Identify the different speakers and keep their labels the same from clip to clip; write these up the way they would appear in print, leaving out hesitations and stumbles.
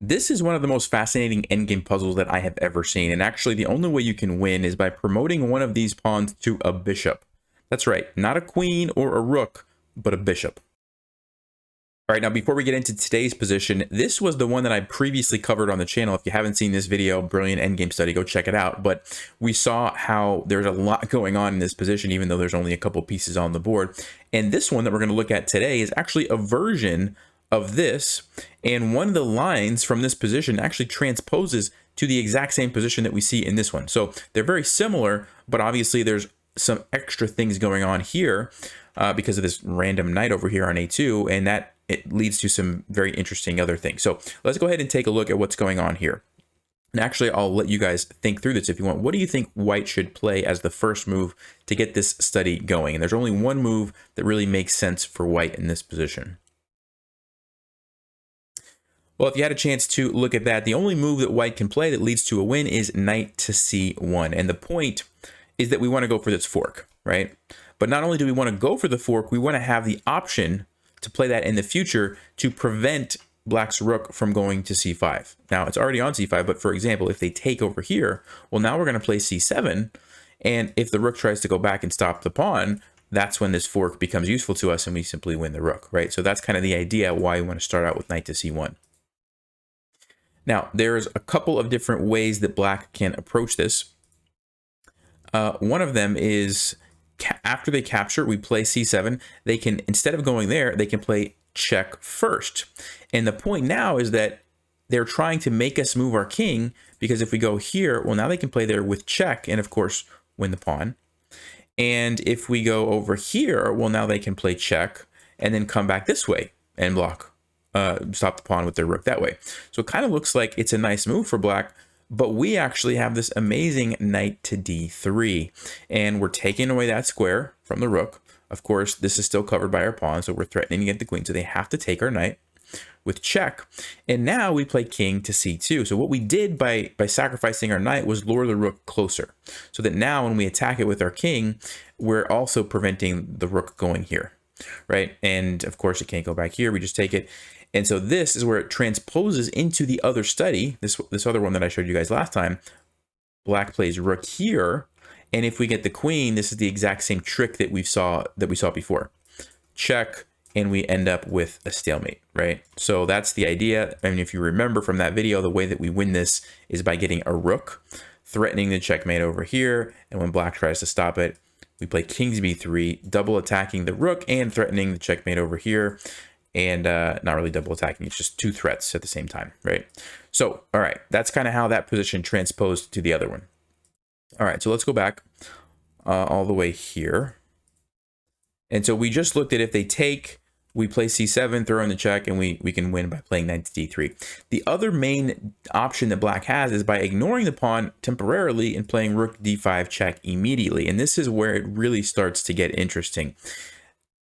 Speaker 1: This is one of the most fascinating endgame puzzles that I have ever seen, and actually the only way you can win is by promoting one of these pawns to a bishop. That's right, not a queen or a rook, but a bishop. All right, now before we get into today's position, this was the one that I previously covered on the channel. If you haven't seen this video, brilliant endgame study, go check it out. But we saw how there's a lot going on in this position, even though there's only a couple pieces on the board. And this one that we're going to look at today is actually a version of this. And one of the lines from this position actually transposes to the exact same position that we see in this one. So they're very similar, but obviously there's some extra things going on here because of this random knight over here on a2, and that it leads to some very interesting other things. So let's go ahead and take a look at what's going on here. And actually, I'll let you guys think through this if you want. What do you think white should play as the first move to get this study going? And there's only one move that really makes sense for white in this position. Well, if you had a chance to look at that, the only move that white can play that leads to a win is knight to c1. And the point is that we want to go for this fork, right? But not only do we want to go for the fork, we want to have the option to play that in the future to prevent black's rook from going to c5. Now, it's already on c5, but for example, if they take over here, well, now we're going to play c7. And if the rook tries to go back and stop the pawn, that's when this fork becomes useful to us and we simply win the rook, right? So that's kind of the idea why we want to start out with knight to c1. Now, there's a couple of different ways that black can approach this. One of them is after they capture, we play c7. They can, instead of going there, they can play check first. And the point now is that they're trying to make us move our king, because if we go here, well, now they can play there with check and, of course, win the pawn. And if we go over here, well, now they can play check and then come back this way and block, stop the pawn with their rook that way. So it kind of looks like it's a nice move for black. But we actually have this amazing knight to d3, and we're taking away that square from the rook. Of course, this is still covered by our pawn, so we're threatening to get the queen, so they have to take our knight with check. And now we play king to c2. So what we did by sacrificing our knight was lure the rook closer, so that now when we attack it with our king, we're also preventing the rook going here, right? And of course, it can't go back here. We just take it. And so this is where it transposes into the other study, this other one that I showed you guys last time. Black plays rook here, and if we get the queen, this is the exact same trick that we saw before. Check, and we end up with a stalemate, right? So that's the idea. I mean, if you remember from that video, the way that we win this is by getting a rook, threatening the checkmate over here, and when black tries to stop it, we play king's b3, double attacking the rook and threatening the checkmate over here. And not really double attacking, it's just two threats at the same time, right? So, all right, that's kind of how that position transposed to the other one. All right, so let's go back all the way here. And so we just looked at if they take, we play c7, throw in the check, and we can win by playing knight to d3. The other main option that black has is by ignoring the pawn temporarily and playing rook d5 check immediately. And this is where it really starts to get interesting,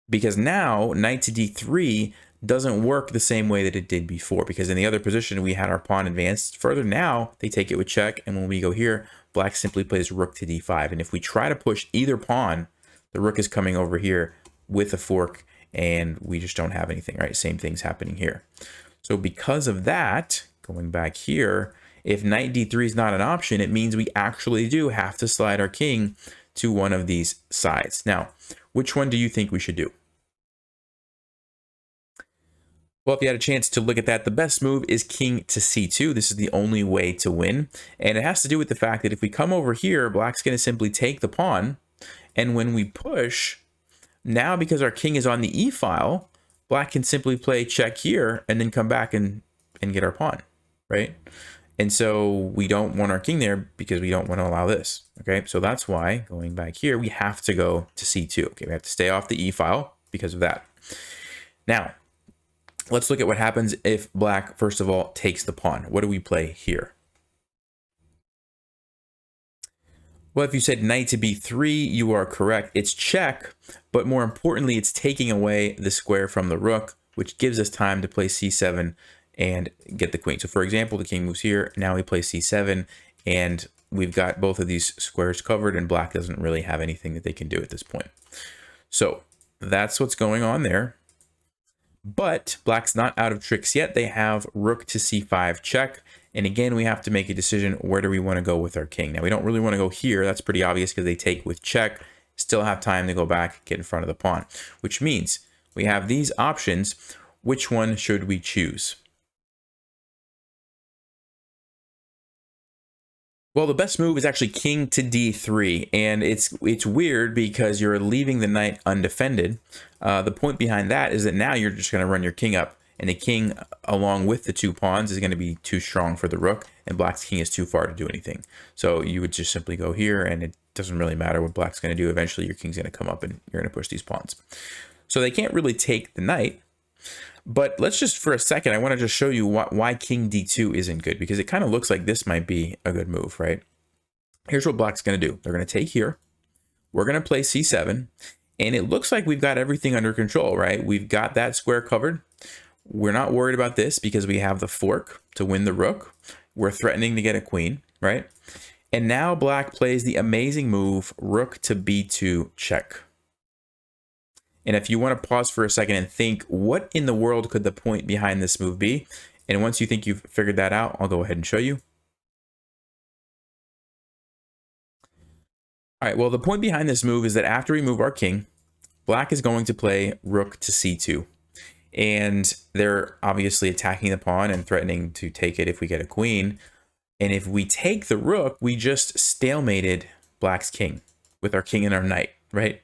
Speaker 1: because now knight to d3 doesn't work the same way that it did before, because in the other position we had our pawn advanced further. Now they take it with check, and when we go here, black simply plays rook to d5. And if we try to push either pawn, the rook is coming over here with a fork, and we just don't have anything, right? Same thing's happening here. So because of that, going back here, if knight d3 is not an option, it means we actually do have to slide our king to one of these sides. Now, which one do you think we should do? Well, if you had a chance to look at that, the best move is king to c2. This is the only way to win. And it has to do with the fact that if we come over here, black's going to simply take the pawn. And when we push, now because our king is on the e file, black can simply play check here and then come back and get our pawn, right? And so we don't want our king there because we don't want to allow this, okay? So that's why, going back here, we have to go to c2. Okay, we have to stay off the e file because of that. Now, let's look at what happens if black, first of all, takes the pawn. What do we play here? Well, if you said knight to b3, you are correct. It's check, but more importantly, it's taking away the square from the rook, which gives us time to play c7 and get the queen. So for example, the king moves here. Now we play c7, and we've got both of these squares covered, and black doesn't really have anything that they can do at this point. So that's what's going on there. But black's not out of tricks yet. They have rook to c5 check. And again, we have to make a decision, where do we want to go with our king? Now, we don't really want to go here. That's pretty obvious because they take with check. Still have time to go back, get in front of the pawn, which means we have these options. Which one should we choose? Well, the best move is actually king to d3, and it's weird because you're leaving the knight undefended. The point behind that is that now you're just going to run your king up, and the king along with the 2 pawns is going to be too strong for the rook, and black's king is too far to do anything. So you would just simply go here, and it doesn't really matter what black's going to do. Eventually your king's going to come up and you're going to push these pawns. So they can't really take the knight. But let's just, for a second, I want to just show you why king d2 isn't good, because it kind of looks like this might be a good move, right? Here's what black's going to do. They're going to take here. We're going to play c7, and it looks like we've got everything under control, right? We've got that square covered. We're not worried about this because we have the fork to win the rook. We're threatening to get a queen, right? And now black plays the amazing move, rook to b2 check. And if you want to pause for a second and think, what in the world could the point behind this move be? And once you think you've figured that out, I'll go ahead and show you. All right, well, the point behind this move is that after we move our king, black is going to play rook to c2. And they're obviously attacking the pawn and threatening to take it if we get a queen. And if we take the rook, we just stalemated black's king with our king and our knight, right?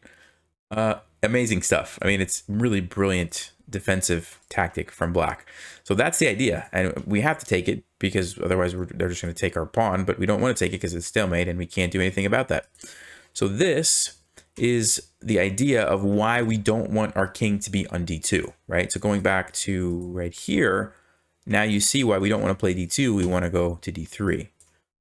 Speaker 1: Amazing stuff. I mean, it's really brilliant defensive tactic from black. So that's the idea. And we have to take it because otherwise they're just going to take our pawn, but we don't want to take it because it's stalemate and we can't do anything about that. So this is the idea of why we don't want our king to be on d2, right? So going back to right here, now you see why we don't want to play d2. We want to go to d3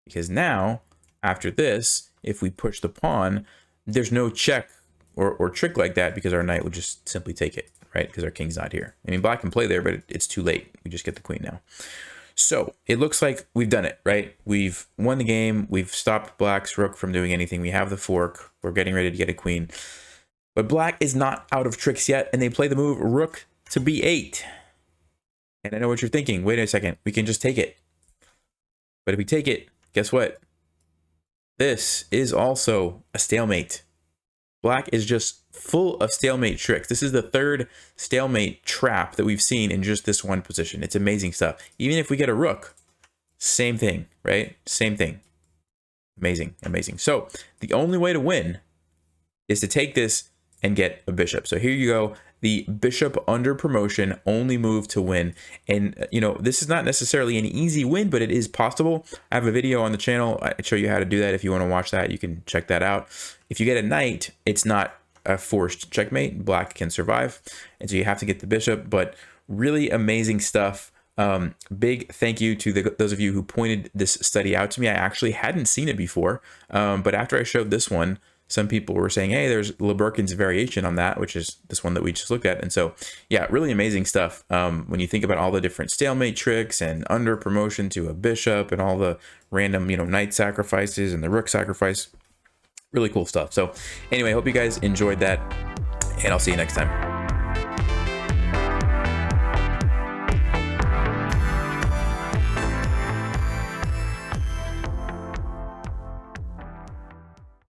Speaker 1: because now after this, if we push the pawn, there's no check or trick like that because our knight would just simply take it, right? Because our king's not here. I mean, black can play there, but it's too late. We just get the queen now. So it looks like we've done it, right? We've won the game. We've stopped black's rook from doing anything. We have the fork. We're getting ready to get a queen. But black is not out of tricks yet, and they play the move rook to b8. And I know what you're thinking. Wait a second. We can just take it. But if we take it, guess what? This is also a stalemate. Black is just full of stalemate tricks. This is the 3rd stalemate trap that we've seen in just this one position. It's amazing stuff. Even if we get a rook, same thing, right? Same thing. Amazing, amazing. So the only way to win is to take this and get a bishop. So here you go. The bishop under promotion, only move to win. And, you know, this is not necessarily an easy win, but it is possible. I have a video on the channel. I show you how to do that. If you want to watch that, you can check that out. If you get a knight, it's not a forced checkmate. Black can survive. And so you have to get the bishop, but really amazing stuff. Big thank you to those of you who pointed this study out to me. I actually hadn't seen it before, but after I showed this one, some people were saying, hey, there's Liburkin's variation on that, which is this one that we just looked at. And so, yeah, really amazing stuff. When you think about all the different stalemate tricks and under promotion to a bishop and all the random, you know, knight sacrifices and the rook sacrifice, really cool stuff. So anyway, hope you guys enjoyed that, and I'll see you next time.